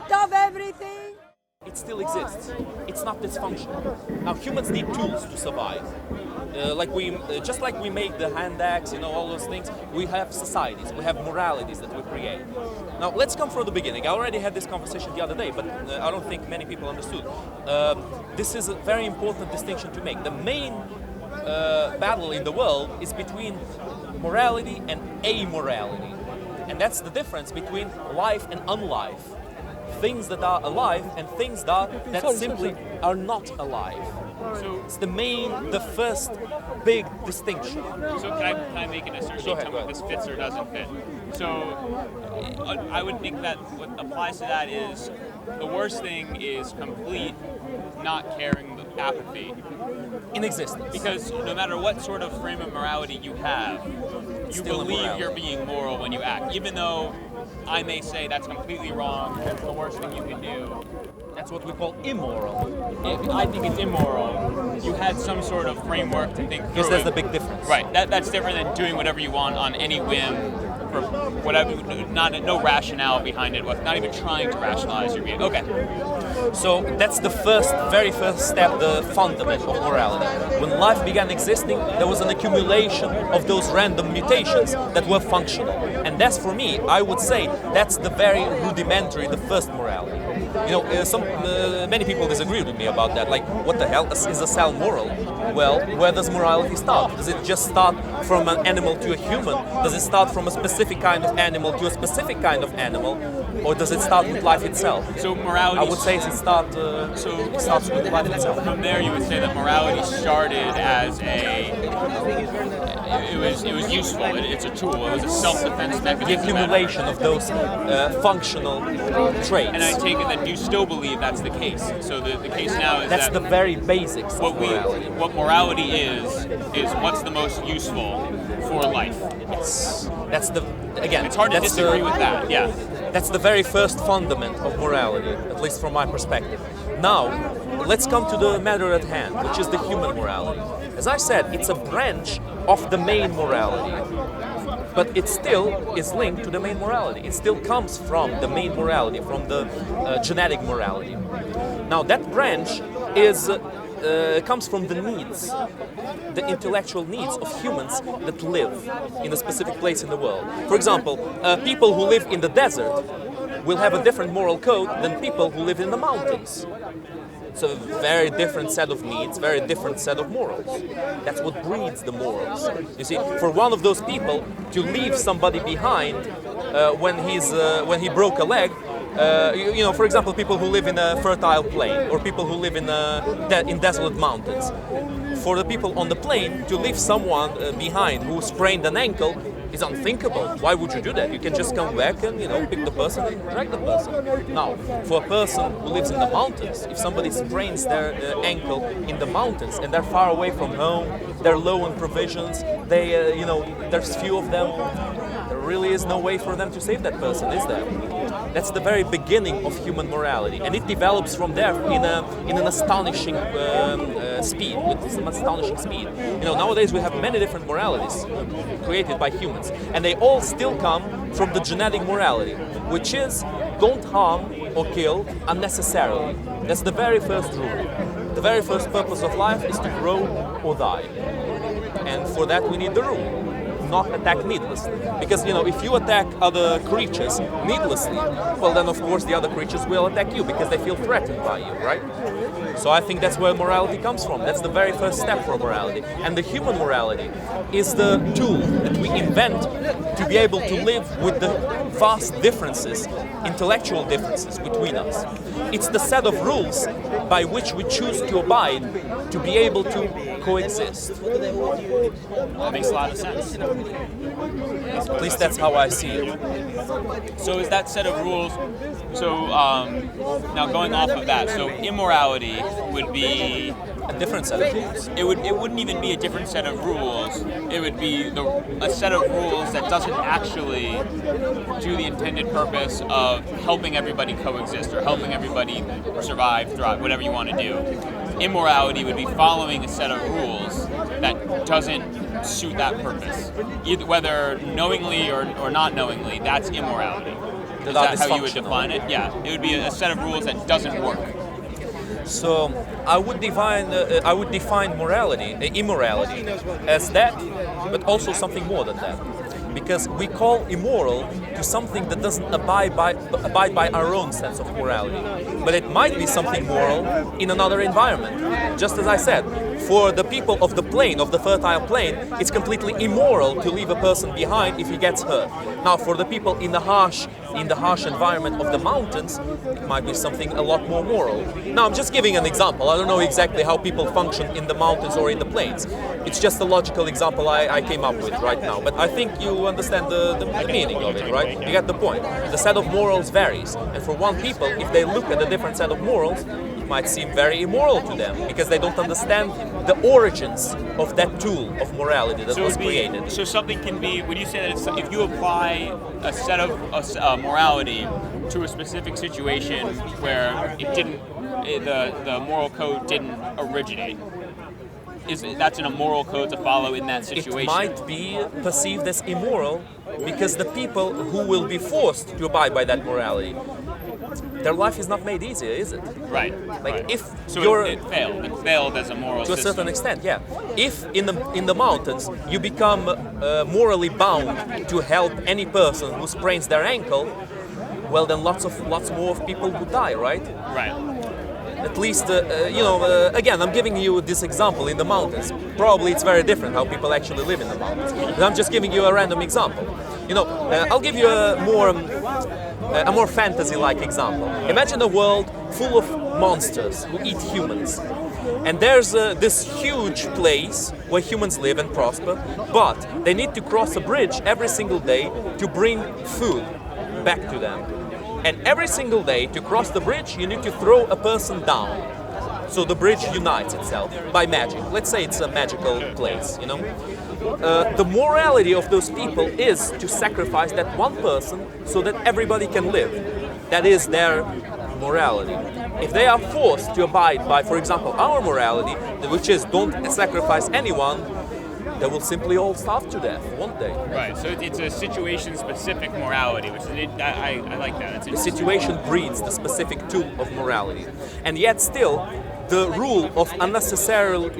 parent of everything. It still exists. It's not dysfunctional. Now, humans need tools to survive. Just like we make the hand axe, all those things, we have societies, we have moralities that we create. Now, let's come from the beginning. I already had this conversation the other day, but I don't think many people understood. This is a very important distinction to make. The main battle in the world is between morality and amorality. And that's the difference between life and unlife. Things that are alive and things that simply are not alive. So it's the first big distinction. So can I make an assertion? Tell me if this fits or doesn't fit. So I would think that what applies to that is the worst thing is complete not caring, apathy in existence. Because no matter what sort of frame of morality you have, you believe you're being moral when you act, even though I may say that's completely wrong, that's the worst thing you can do. That's what we call immoral. I think it's immoral. You had some sort of framework to think through. Because there's the big difference. Right. That's different than doing whatever you want on any whim, for whatever, no rationale behind it, not even trying to rationalize your being. Okay. So that's the very first step, the fundament of morality. When life began existing, there was an accumulation of those random mutations that were functional. And that's, for me, I would say, that's the very rudimentary, the first morality. Many people disagree with me about that. Like, what the hell is a cell moral? Well, where does morality start? Does it just start from an animal to a human? Does it start from a specific kind of animal to a specific kind of animal? Or does it start with life itself? So morality... I would say it starts with life itself. From there, you would say that morality started as it was useful. It's a tool. It was a self-defense mechanism. The accumulation of those functional traits. And I take it that you still believe that's the case. So the case now is that's the very basics of morality. What morality is what's the most useful for life. Yes. It's hard to disagree with that. Yeah. That's the very first fundament of morality, at least from my perspective. Now, let's come to the matter at hand, which is the human morality. As I said, it's a branch of the main morality, but it still is linked to the main morality. It still comes from the main morality, from the genetic morality. Now, that branch comes from the needs, the intellectual needs of humans that live in a specific place in the world. For example, people who live in the desert will have a different moral code than people who live in the mountains. It's a very different set of needs, very different set of morals. That's what breeds the morals. You see, for one of those people to leave somebody behind when he broke a leg, for example, people who live in a fertile plain or people who live in desolate mountains. For the people on the plain, to leave someone behind who sprained an ankle is unthinkable. Why would you do that? You can just come back and pick the person and drag the person. Now, for a person who lives in the mountains, if somebody sprains their ankle in the mountains and they're far away from home, they're low on provisions, there's few of them, there really is no way for them to save that person, is there? That's the very beginning of human morality, and it develops from there in an astonishing speed, with some astonishing speed. Nowadays we have many different moralities created by humans, and they all still come from the genetic morality, which is don't harm or kill unnecessarily. That's the very first rule. The very first purpose of life is to grow or die, and for that we need the rule. Not attack needlessly. Because, if you attack other creatures needlessly, well then of course the other creatures will attack you because they feel threatened by you, right? So I think that's where morality comes from. That's the very first step for morality. And the human morality is the tool that we invent to be able to live with the vast differences, intellectual differences between us. It's the set of rules by which we choose to abide to be able to coexist. That makes a lot of sense. At least that's how I see it. So is that set of rules, now going off of that, so immorality would be a different set of rules. It wouldn't even be a different set of rules. It would be a set of rules that doesn't actually do the intended purpose of helping everybody coexist or helping everybody survive, thrive, whatever you want to do. Immorality would be following a set of rules that doesn't suit that purpose. Either, whether knowingly or not knowingly, that's immorality. Is are that how you would dysfunctional. define it? Yeah, it would be a set of rules that doesn't work. So I would define morality, immorality, as that, but also something more than that, because we call immoral to something that doesn't abide by our own sense of morality, but it might be something moral in another environment. Just as I said, for the people of the plain, of the fertile plain, it's completely immoral to leave a person behind if he gets hurt. Now, for the people in the harsh environment of the mountains, it might be something a lot more moral. Now, I'm just giving an example. I don't know exactly how people function in the mountains or in the plains. It's just a logical example I came up with right now. But I think you understand the meaning of it, right? You get the point. The set of morals varies. And for one people, if they look at a different set of morals, it might seem very immoral to them because they don't understand the origins of that tool of morality that was created. So something can be, would you say that it's, if you apply a set of morality to a specific situation where the moral code didn't originate, that's an immoral code to follow in that situation? It might be perceived as immoral because the people who will be forced to abide by that morality, their life is not made easier, is it? Right. Like if so you're it failed as a moral to a system. certain extent, yeah. If in the mountains you become morally bound to help any person who sprains their ankle, well then lots more of people would die, right? Right. At least, again, I'm giving you this example in the mountains. Probably it's very different how people actually live in the mountains. But I'm just giving you a random example. I'll give you a more fantasy-like example. Imagine a world full of monsters who eat humans. And there's this huge place where humans live and prosper, but they need to cross a bridge every single day to bring food back to them. And every single day, to cross the bridge, you need to throw a person down. So the bridge unites itself by magic. Let's say it's a magical place, The morality of those people is to sacrifice that one person so that everybody can live. That is their morality. If they are forced to abide by, for example, our morality, which is don't sacrifice anyone, they will simply all starve to death, won't they? Right. So it's a situation-specific morality, which is I like that. The situation breeds the specific tool of morality, and yet still, the rule of unnecessary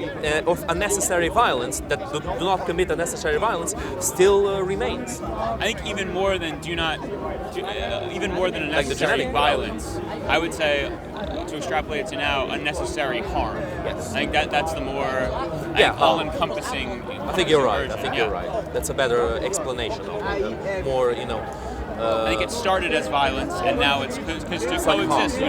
violence, that do not commit unnecessary violence, still remains. I think even more than unnecessary violence, I would say, to extrapolate it to now, unnecessary harm. Yes. I think that's the more all-encompassing. I think you're right. You're right. That's a better explanation of it. More, I think it started as violence, and now it's because to coexist, you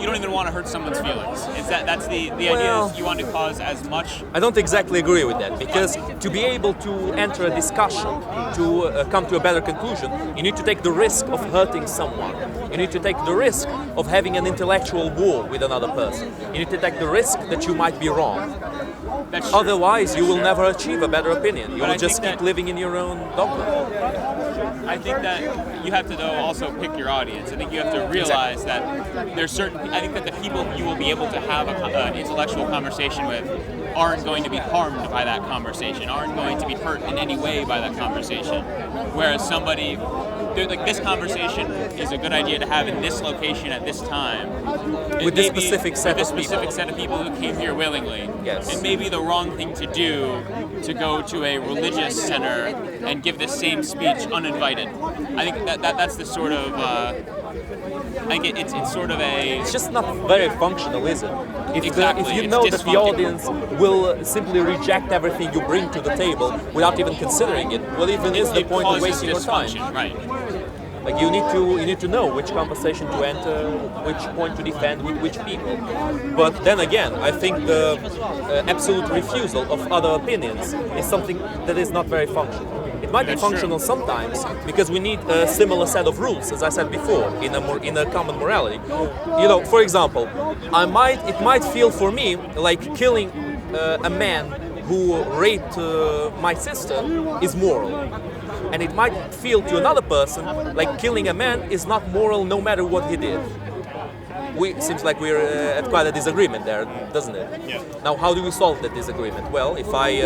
don't even want to hurt someone's feelings. That's the idea is you want to cause as much. I don't exactly agree with that, because to be able to enter a discussion, to come to a better conclusion, you need to take the risk of hurting someone. You need to take the risk of having an intellectual war with another person. You need to take the risk that you might be wrong. That's true. Otherwise, you will never achieve a better opinion. You But will I just think keep that- living in your own dogma. I think that you have to though also pick your audience. I think you have to realize that there's certain. I think that the people you will be able to have an intellectual conversation with aren't going to be harmed by that conversation, aren't going to be hurt in any way by that conversation. Whereas somebody, like this conversation is a good idea to have in this location at this time. With this specific set of people. set of people who came here willingly. Yes. It may be the wrong thing to do to go to a religious center and give the same speech uninvited. I think that's the sort of. I think it's sort of a. It's just not very functional, is it? If Exactly, you it's know that the dysfunctional. audience will simply reject everything you bring to the table without even considering it, what even is the It point of causes wasting your time? dysfunction, right? Like you need to know which conversation to enter, which point to defend with which people. But then again, I think the absolute refusal of other opinions is something that is not very functional. It might be That's functional true. sometimes because we need a similar set of rules, as I said before, in a common morality. For example, it might feel for me like killing a man who raped my sister is moral. And it might feel to another person like killing a man is not moral no matter what he did. seems like we're at quite a disagreement there, doesn't it? Yeah. Now, how do we solve that disagreement? Well, if I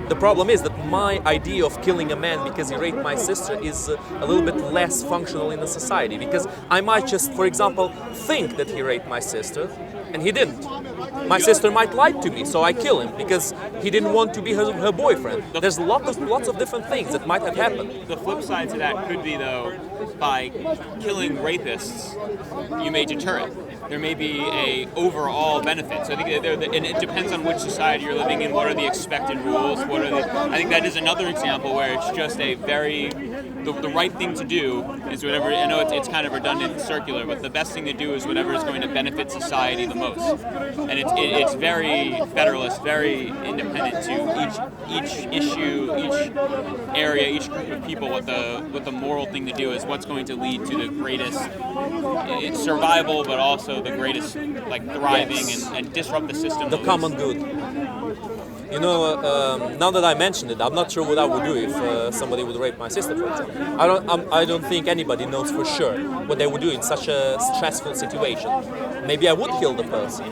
the problem is that my idea of killing a man because he raped my sister is a little bit less functional in a society, because I might just, for example, think that he raped my sister, and he didn't. My sister might lie to me, so I kill him because he didn't want to be her boyfriend. There's lots of different things that might have happened. The flip side to that could be, though, by killing rapists, you may deter it. There may be a overall benefit. So I think and it depends on which society you're living in. What are the expected rules? I think that is another example where it's just a very the right thing to do is whatever. I know it's kind of redundant and circular, but the best thing to do is whatever is going to benefit society the most. And it's very federalist, very independent to each issue, each area, each group of people. What the moral thing to do is what's going to lead to the greatest survival, but also the greatest thriving and disrupt the system. The common good. You know, now that I mentioned it, I'm not sure what I would do if somebody would rape my sister, for example. I don't think anybody knows for sure what they would do in such a stressful situation. Maybe I would kill the person,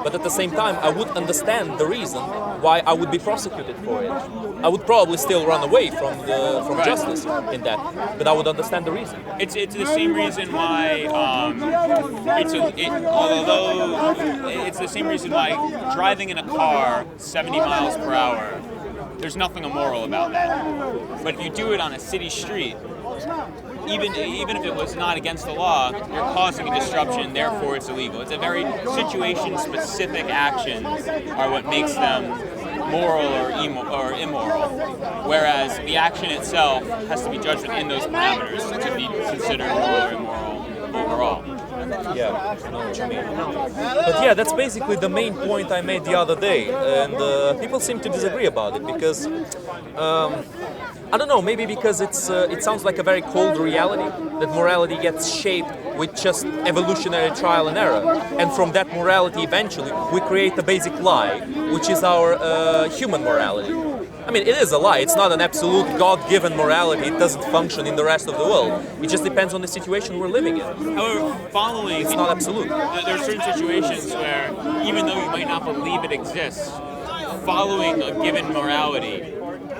but at the same time, I would understand the reason why I would be prosecuted for it. I would probably still run away from Right. justice in that, but I would understand the reason. It's the same reason why although it's the same reason why driving in a car 70 miles per hour, there's nothing immoral about that. But if you do it on a city street, even if it was not against the law, you're causing a disruption, therefore it's illegal. It's a very situation-specific actions are what makes them moral or immoral, whereas the action itself has to be judged within those parameters to be considered moral or immoral overall. Yeah, I know what you mean. But yeah, that's basically the main point I made the other day, and people seem to disagree about it because I don't know, maybe because it sounds like a very cold reality, that morality gets shaped with just evolutionary trial and error, and from that morality eventually we create a basic lie, which is our human morality. I mean, it is a lie. It's not an absolute God-given morality. It doesn't function in the rest of the world. It just depends on the situation we're living in. However, It's not absolute. there are certain situations where, even though you might not believe it exists, following a given morality,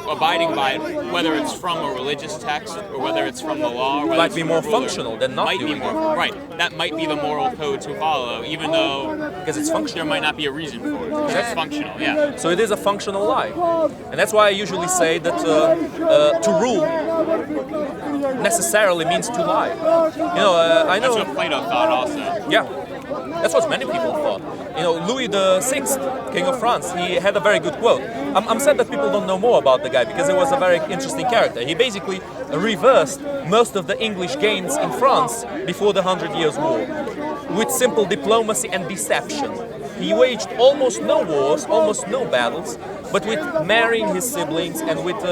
abiding by it, whether it's from a religious text or whether it's from the law, or whether Might it's be from more a ruler, functional than not might be doing more it. right. That might be the moral code to follow, even though Because it's functional. there might not be a reason for it. Because it's functional, yeah. So it is a functional lie. And that's why I usually say that to rule necessarily means to lie. You know, I know... That's what Plato thought also. Yeah, that's what many people thought. You know, Louis VI, King of France, he had a very good quote. I'm sad that people don't know more about the guy because he was a very interesting character. He basically reversed most of the English gains in France before the 100 Years' War with simple diplomacy and deception. He waged almost no wars, almost no battles, but with marrying his siblings and with,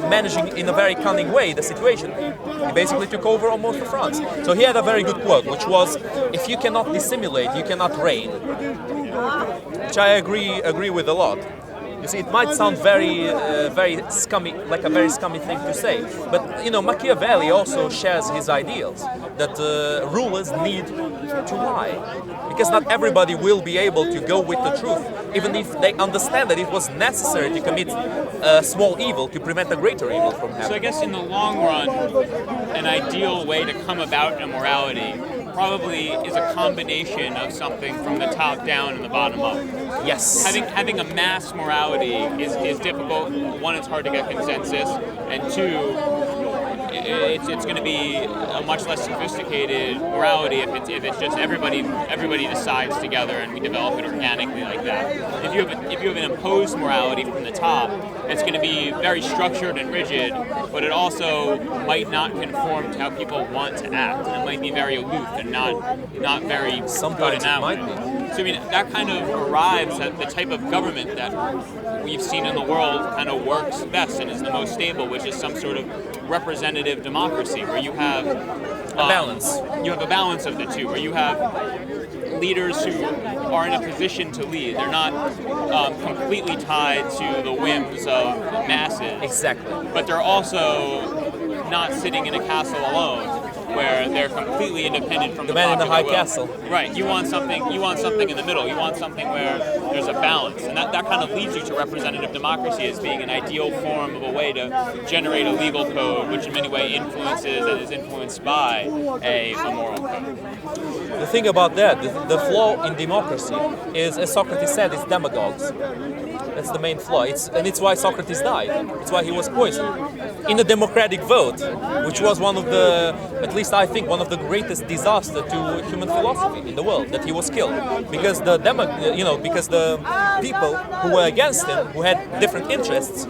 managing in a very cunning way the situation, he basically took over almost of France. So he had a very good quote, which was, "If you cannot dissimulate, you cannot reign," which I agree with a lot. You see, it might sound very scummy, like a very scummy thing to say, but you know, Machiavelli also shares his ideals that rulers need to lie, because not everybody will be able to go with the truth, even if they understand that it was necessary to commit a small evil to prevent a greater evil from So I happening. guess in the long run, an ideal way to come about immorality probably is a combination of something from the top down and the bottom up. Yes. Having a mass morality is difficult. One, it's hard to get consensus, and two, it's going to be a much less sophisticated morality if it's just everybody decides together and we develop it organically like that. If you have an imposed morality from the top, it's going to be very structured and rigid, but it also might not conform to how people want to act. It might be very aloof and not very Sometimes good in that it might way. be. So I mean, that kind of arrives at the type of government that we've seen in the world kind of works best and is the most stable, which is some sort of representative democracy, where you have A balance. You have a balance of the two, where you have leaders who are in a position to lead. They're not completely tied to the whims of masses. Exactly. But they're also not sitting in a castle alone. where they're completely independent from the man in the high popular will. castle. Right. You want something in the middle. You want something where there's a balance. And that kind of leads you to representative democracy as being an ideal form of a way to generate a legal code, which in many ways influences and is influenced by a moral code. The thing about that, the flaw in democracy is, as Socrates said, it's demagogues. That's the main flaw. It's why Socrates died. It's why he was poisoned. In a democratic vote, which was one of the, at least I think, one of the greatest disaster to human philosophy in the world, that he was killed. Because the people who were against him, who had different interests,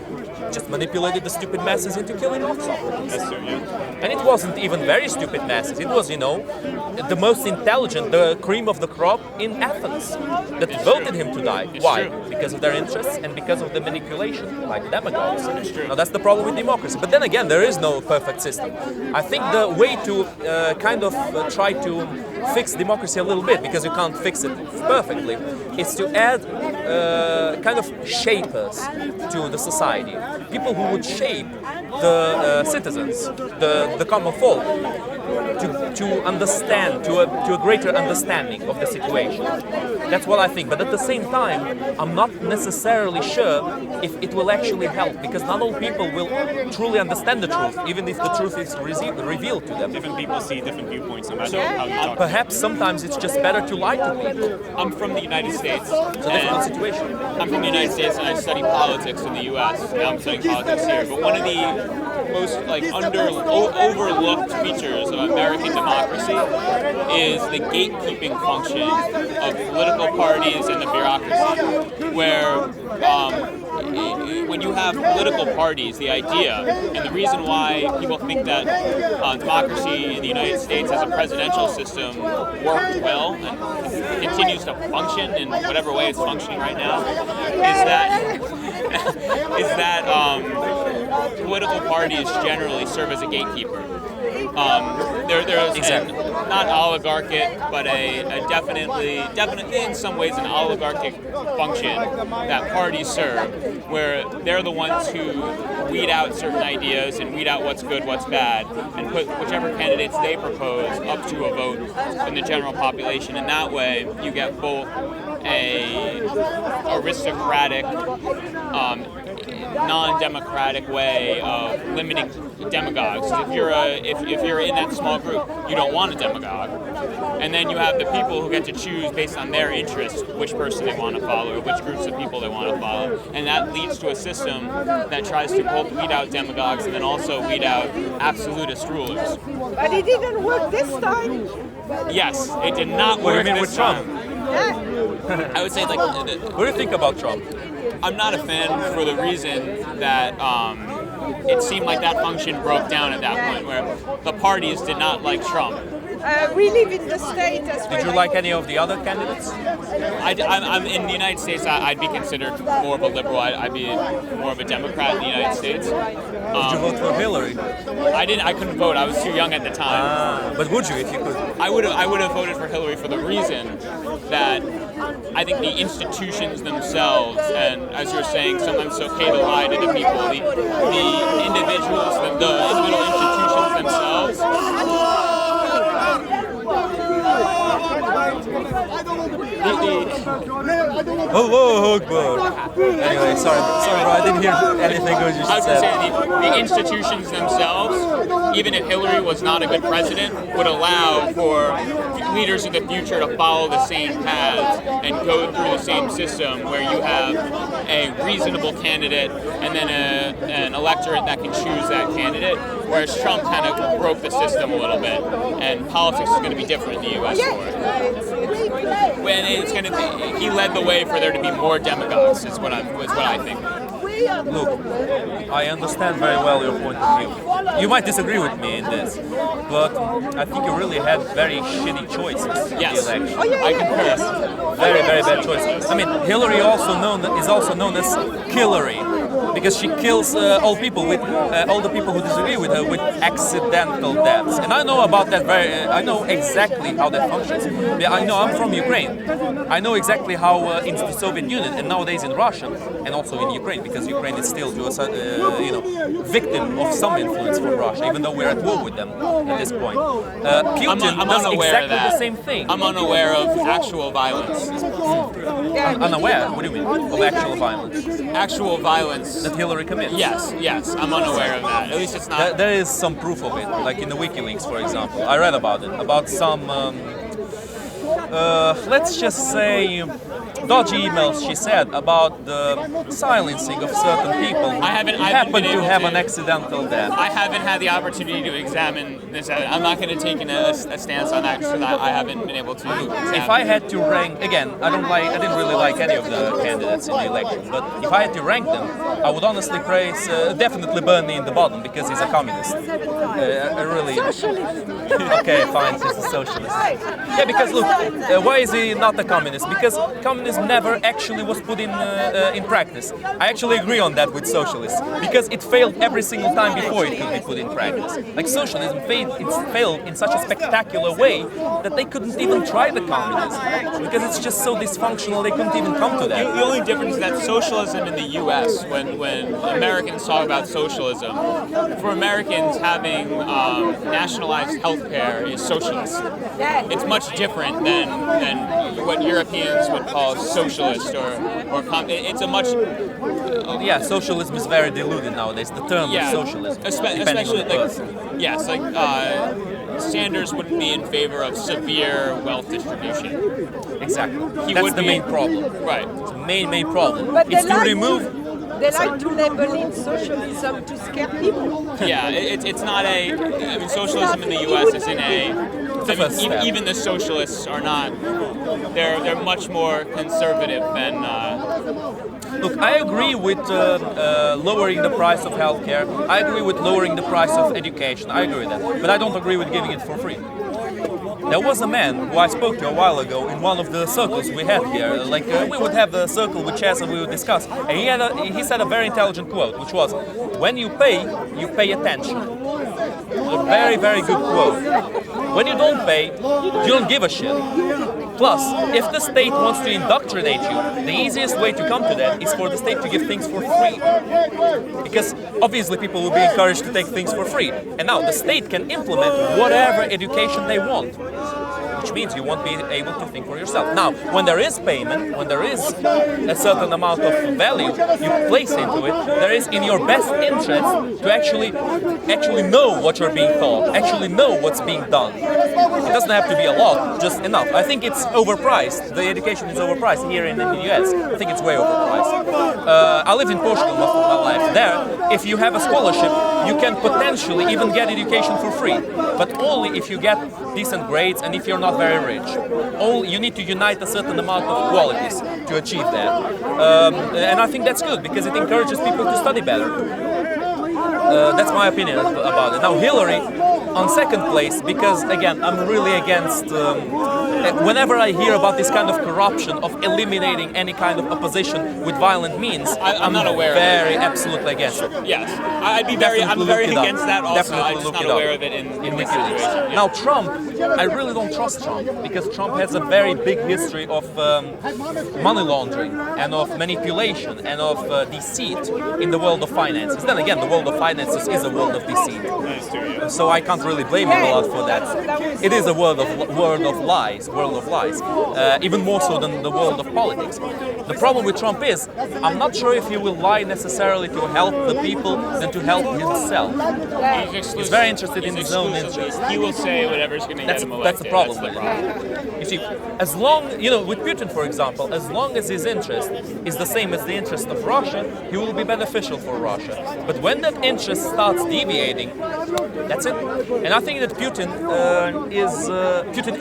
just manipulated the stupid masses into killing off Socrates. That's true, yeah. And it wasn't even very stupid masses. It was, the most intelligent, the cream of the crop in Athens that voted him to die. Why? True. Because of their interests and because of the manipulation, like demagogues. It's true. Now that's the problem with democracy. But then again, there is no perfect system. I think the way to try to fix democracy a little bit, because you can't fix it perfectly, is to add kind of shapers to the society. People who would shape the citizens, the common folk, to understand, to a greater understanding of the situation. That's what I think. But at the same time, I'm not necessarily sure if it will actually help, because not all people will truly understand the truth, even if the truth is revealed to them. Different people see different viewpoints no matter how you talk. Perhaps sometimes it's just better to lie to people. I'm from the United States. It's a difficult situation. I'm from the United States and I study politics in the U.S. Now I'm studying politics here. But one of the most overlooked features of American democracy is the gatekeeping function of political parties and the bureaucracy, where when you have political parties, the idea and the reason why people think that democracy in the United States as a presidential system worked well and continues to function in whatever way it's functioning right now is that political parties generally serve as a gatekeeper. There's exactly. Not oligarchic, but a definitely in some ways an oligarchic function that parties serve, where they're the ones who weed out certain ideas and weed out what's good, what's bad, and put whichever candidates they propose up to a vote in the general population. And that way, you get both a aristocratic, non-democratic way of limiting demagogues. If you're in that small group, you don't want a demagogue, and then you have the people who get to choose based on their interests which person they want to follow or which groups of people they want to follow, and that leads to a system that tries to both weed out demagogues and then also weed out absolutist rulers. But it didn't work this time. Yes, it did not What do you work mean this with Trump? time. I would say What do you think about Trump? I'm not a fan for the reason that it seemed like that function broke down at that point, where the parties did not like Trump. We live in the state as well. Did you like any of the other candidates? I'm in the United States. I'd be considered more of a liberal. I'd be more of a Democrat in the United States. Did you vote for Hillary? I couldn't vote. I was too young at the time. But would you if you could? I would have voted for Hillary for the reason that I think the institutions themselves, and as you're saying, sometimes it's okay to lie to the people. The individuals, the individual institutions themselves. Allahu Akbar. Anyway, sorry bro, I didn't hear anything good you I was said. going to say, the institutions themselves, even if Hillary was not a good president, would allow for leaders in the future to follow the same paths and go through the same system where you have a reasonable candidate and then an electorate that can choose that candidate, whereas Trump kind of broke the system a little bit, and politics is going to be different in the U.S. for it. When it's going to be, he led the way for there to be more demagogues, is what I think. Look, I understand very well your point of view. You might disagree with me in this, but I think you really had very shitty choices in Yes, the election. I concur. Very, very bad choices. I mean, Hillary is also known as Killary. because she kills all the people who disagree with her with accidental deaths. And I know about that I know exactly how that functions. Yeah, I know, I'm from Ukraine. I know exactly how in the Soviet Union and nowadays in Russia and also in Ukraine, because Ukraine is still victim of some influence from Russia, even though we're at war with them at this point. Putin I'm does unaware exactly of that. the same thing. I'm unaware of actual violence. Unaware? What do you mean? Of actual violence? Actual violence. That Hillary commits? Yes, I'm unaware of that. At least it's not. There is some proof of it, like in the WikiLeaks, for example. I read about it, about some, let's just say, dodgy emails she said about the silencing of certain people who happened been to able have to- an accidental death. I haven't had the opportunity to examine this. I'm not going to take a stance on that because I haven't been able to examine. If I had to rank, again, I didn't really like any of the candidates in the election, but if I had to rank them, I would honestly praise definitely Bernie in the bottom because he's a communist. Okay, fine, he's a socialist. Yeah, because look, why is he not a communist? Because communism never actually was put in practice. I actually agree on that with socialists because it failed every single time before it could be put in practice. Like socialism failed in such a spectacular way that they couldn't even try the communism because it's just so dysfunctional they couldn't even come to that. The only difference is that socialism in the U.S., when Americans talk about socialism, for Americans having nationalized health care is socialist. It's much different than what Europeans would call socialist it's a much Yeah, socialism is very diluted nowadays. The term of socialism, especially Sanders wouldn't be in favor of severe wealth distribution. Exactly. That's the main problem. Right. It's the main problem. But It's to remove. They like to label it socialism to scare people. Yeah, it's not socialism in the U.S. isn't even the socialists are not. They're much more conservative than. Look, I agree with lowering the price of healthcare. I agree with lowering the price of education. I agree with that, but I don't agree with giving it for free. There was a man who I spoke to a while ago in one of the circles we had here. We would have a circle with chairs and we would discuss. And he said a very intelligent quote, which was, "When you pay attention." A very, very good quote. When you don't pay, you don't give a shit. Plus, if the state wants to indoctrinate you, the easiest way to come to that is for the state to give things for free. Because obviously people will be encouraged to take things for free. And now the state can implement whatever education they want, which means you won't be able to think for yourself. Now, when there is payment, when there is a certain amount of value you place into it, there is in your best interest to actually know what you're being taught, actually know what's being done. It doesn't have to be a lot, just enough. I think it's overpriced. The education is overpriced here in the US. I think it's way overpriced. I lived in Portugal most of my life. There, if you have a scholarship, you can potentially even get education for free, but only if you get decent grades and if you're not very rich. You need to unite a certain amount of qualities to achieve that. And I think that's good because it encourages people to study better. That's my opinion about it. Now Hillary on second place because again I'm really against whenever I hear about this kind of corruption of eliminating any kind of opposition with violent means, I'm not aware very absolutely against it. Yes, I'm very against that also. Definitely I'm just look not it up. aware of it in this situation. Yeah. Now Trump, I really don't trust Trump because Trump has a very big history of money laundering and of manipulation and of deceit in the world of finances. Then again, the world of finances is a world of deceit. So I can't really blame him a lot for that. It is a world of lies, even more so than the world of politics. The problem with Trump is, I'm not sure if he will lie necessarily to help the people than to help himself. He's very interested in his own interest. He will say whatever's going to get him elected. That's the problem. You see, as long, with Putin, for example, as long as his interest is the same as the interest of Russia, he will be beneficial for Russia. But when that interest starts deviating, that's it. And I think that Putin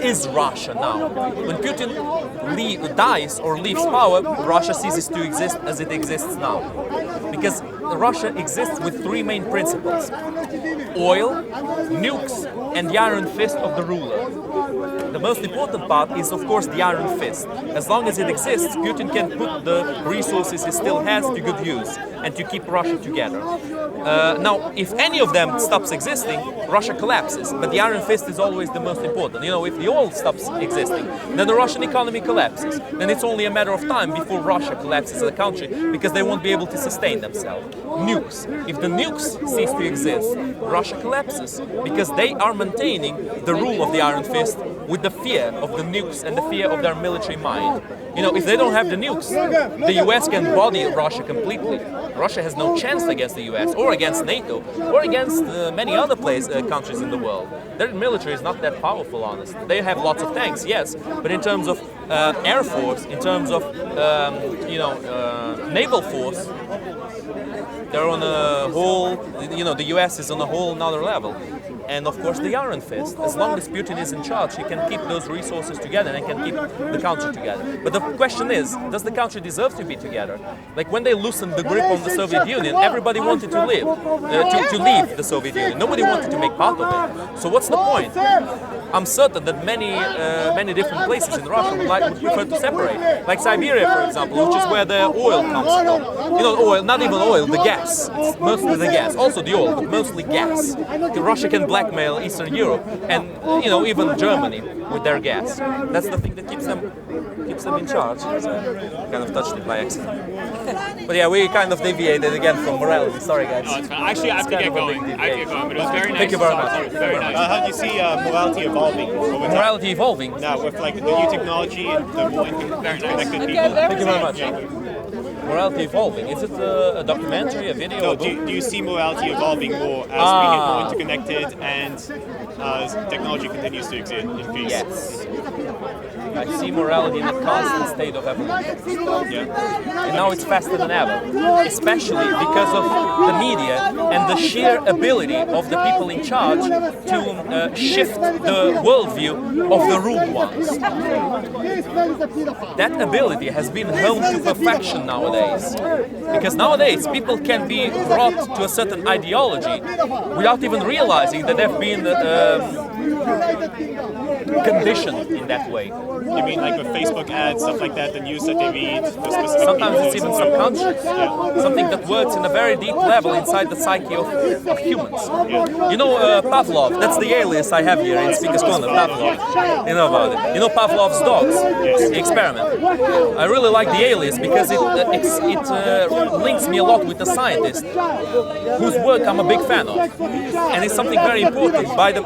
is Russia now. When Putin dies or leaves power, Russia ceases to exist as it exists now. Because Russia exists with three main principles: oil, nukes, and the iron fist of the ruler. The most important part is, of course, the iron fist. As long as it exists, Putin can put the resources he still has to good use and to keep Russia together. Now, if any of them stops existing, Russia collapses. But the iron fist is always the most important. You know, if the oil stops existing, then the Russian economy collapses. Then it's only a matter of time before Russia collapses as a country because they won't be able to sustain themselves. Nukes. If the nukes cease to exist, Russia collapses because they are maintaining the rule of the iron fist with the fear of the nukes and the fear of their military might. You know, if they don't have the nukes, the US can body Russia completely. Russia has no chance against the US or against NATO or against many other countries in the world. Their military is not that powerful, honestly. They have lots of tanks, yes, but in terms of air force, in terms of naval force, they're on a whole, the US is on a whole another level. And of course the iron fist. As long as Putin is in charge, he can keep those resources together and can keep the country together. But the question is, does the country deserve to be together? Like when they loosened the grip on the Soviet Union, everybody wanted to leave the Soviet Union. Nobody wanted to make part of it. So what's the point? I'm certain that many different places in Russia would prefer to separate. Like Siberia, for example, which is where the oil comes from. You know, oil, not even oil, the gas. It's mostly the gas. Also the oil, but mostly gas. Russia can blackmail Eastern Europe and even Germany with their gas. That's the thing that keeps them in charge. So, kind of touched it by accident. But yeah, we kind of deviated again from morality. Sorry, guys. No, it's fine. Actually, I have to get going. But it was very nice. Thank you very much. Very nice. How do you see morality evolving over time? Morality evolving? Now, with like the new technology and the more interconnected people. Thank you very much. Morality evolving. Is it a documentary, a video? No, do you see morality evolving more as we get more interconnected and as technology continues to increase? Yes. I see morality in a constant state of evolution. Yeah. And now it's faster than ever, especially because of the media and the sheer ability of the people in charge to shift the worldview of the ruled ones. That ability has been honed to perfection nowadays. Because nowadays people can be brought to a certain ideology without even realizing that they've been conditioned in that way. You mean like with Facebook ads, stuff like that, the news that they read, the specific Sometimes people, it's even subconscious. Something that works in a very deep level inside the psyche of humans. You know Pavlov, that's the alias I have here in Speaker's Corner, Pavlov. You know about it. You know Pavlov's dogs, the experiment. I really like the alias because it links me a lot with the scientist whose work I'm a big fan of. And it's something very important by the,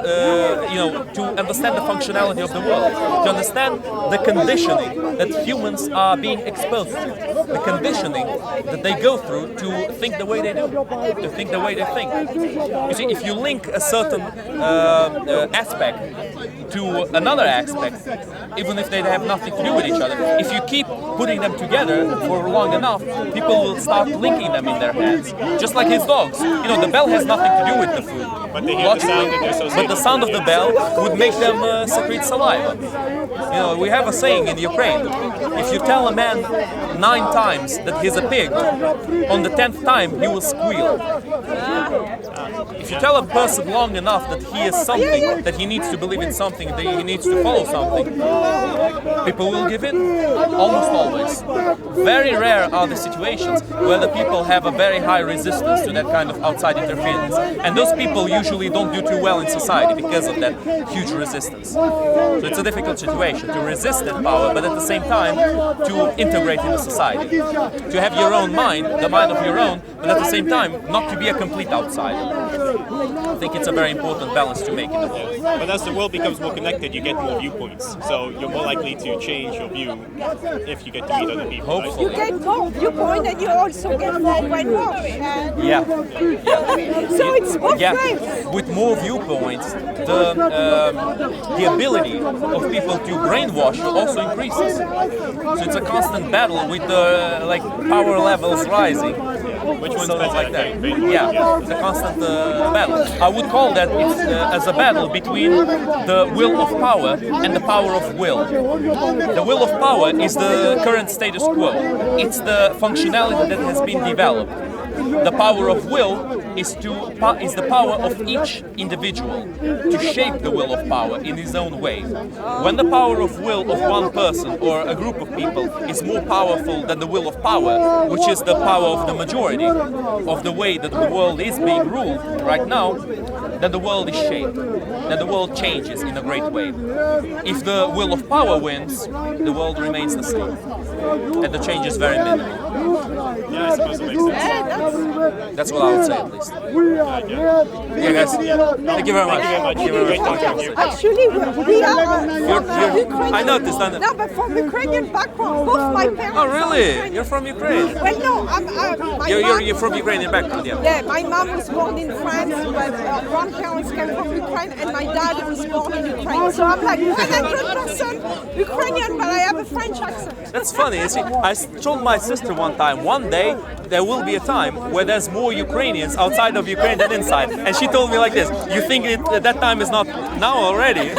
to understand the functionality of the world, to understand the conditioning that humans are being exposed to, the conditioning that they go through to think the way they do, to think the way they think. You see, if you link a certain aspect to another aspect, even if they have nothing to do with each other, if you keep putting them together for long enough, people will start linking them in their heads. Just like his dogs. You know, the bell has nothing to do with the food. But they hear the sound and they're associated. But the sound of the bell would make them secrete saliva. You know, we have a saying in Ukraine, if you tell a man 9 times that he's a pig, on the 10th time he will squeal. If you tell a person long enough that he is something, that he needs to believe in something, that he needs to follow something, people will give in, almost always. Very rare are the situations where the people have a very high resistance to that kind of outside interference. And those people usually don't do too well in society because of that huge resistance. So it's a difficult situation to resist that power, but at the same time to integrate into society. To have your own mind, the mind of your own, but at the same time not to be a complete outsider. I think it's a very important balance to make in the world. But as the world becomes more connected, you get more viewpoints. So you're more likely to change your view if you get to meet other people. Hopefully. You get more viewpoint and you also get more brainwash. Yeah. So it's both ways. With more viewpoints, the ability of people to brainwash also increases. So it's a constant battle with the power levels rising. Which one's So better? like that. Okay. Yeah, it's a constant battle. I would call that it's as a battle between the will of power and the power of will. The will of power is the current status quo. It's the functionality that has been developed. the power of will is the power of each individual to shape the will of power in his own way. When the power of will of one person or a group of people is more powerful than the will of power, which is the power of the majority, of the way that the world is being ruled right now, then the world is shaped, then the world changes in a great way. If the will of power wins, the world remains the same, and the change is very minimal. Yeah, I suppose it makes sense. That's what I would say, at least. Yeah, guys. Thank you very much. Thank you very much. Thank you. Actually, we are from Ukrainian. I noticed that. No, but from Ukrainian background. Both my parents. Oh, are really? Ukrainian. You're from Ukraine? Well, no, my You're mom, from Ukrainian background, yeah. yeah, my mom was born in France, but grandparents came from Ukraine, and my dad was born in Ukraine. So I'm like 100% Ukrainian, but I have a French accent. That's funny. You see, I told my sister one time, one day there will be a time where there's more Ukrainians outside of Ukraine than inside. And she told me like this, you think that time is not now already?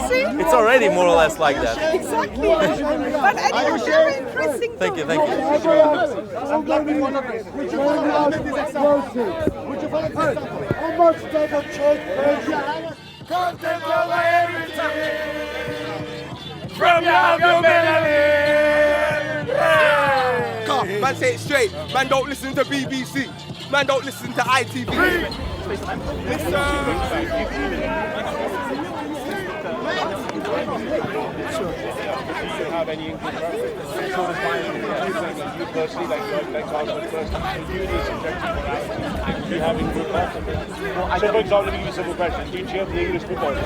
See? It's already more or less like that. Exactly. But anyway, very interesting. Thank you, thank you. From your man, say it straight. Man, don't listen to BBC. Man, don't listen to ITV. Have any English sort of you personally, like first you need subjective morality, you have in good So for example, let me give you a simple question. Do you cheer for the English football team?